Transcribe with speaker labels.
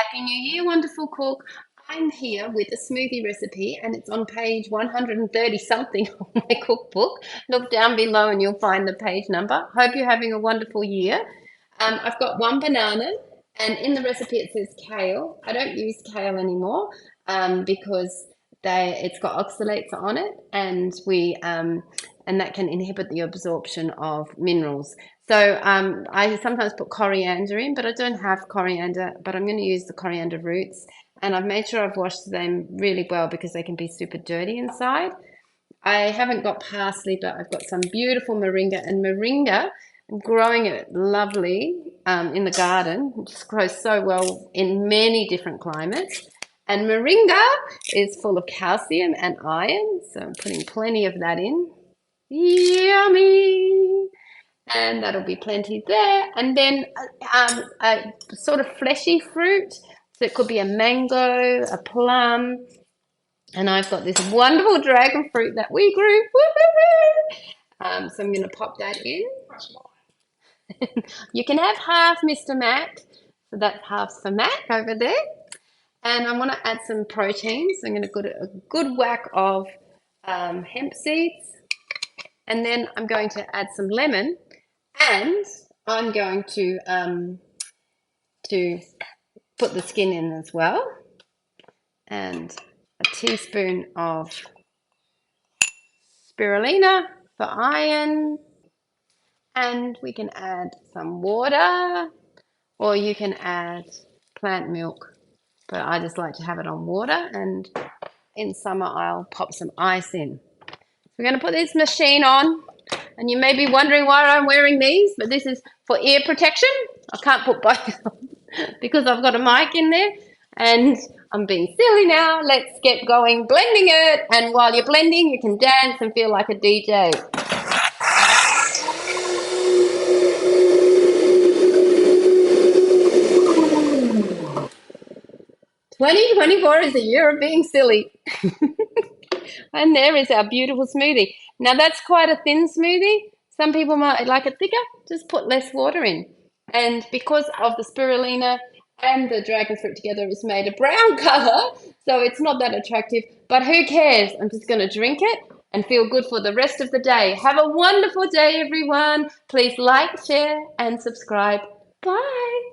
Speaker 1: Happy New Year, wonderful cook. I'm here with a smoothie recipe and it's on page 130 something of my cookbook. Look down below and you'll find the page number. Hope you're having a wonderful year. I've got one banana and in the recipe it says kale. I don't use kale anymore because it's got oxalates on it and that can inhibit the absorption of minerals. So I sometimes put coriander in, but I don't have coriander, but I'm going to use the coriander roots. And I've made sure I've washed them really well because they can be super dirty inside. I haven't got parsley, but I've got some beautiful moringa. And moringa, I'm growing it lovely in the garden. It just grows so well in many different climates. And moringa is full of calcium and iron, so I'm putting plenty of that in. Yummy! And that'll be plenty there. And then a sort of fleshy fruit. So it could be a mango, a plum. And I've got this wonderful dragon fruit that we grew. So I'm going to pop that in. You can have half, Mr. Mac. So that's half for Mac over there. And I want to add some protein. So I'm going to put a good whack of hemp seeds. And then I'm going to add some lemon. And I'm going to put the skin in as well, and a teaspoon of spirulina for iron, and we can add some water, or you can add plant milk, but I just like to have it on water, and in summer I'll pop some ice in. We're going to put this machine on. And you may be wondering why I'm wearing these, but this is for ear protection. I can't put both on because I've got a mic in there. And I'm being silly now. Let's get going blending it. And while you're blending, you can dance and feel like a DJ. 2024 is the year of being silly. And there is our beautiful smoothie. Now that's quite a thin smoothie. Some people might like it thicker. Just put less water in. And because of the spirulina and the dragon fruit together, it's made a brown color. So it's not that attractive. But who cares? I'm just going to drink it and feel good for the rest of the day. Have a wonderful day, everyone. Please like, share, and subscribe. Bye.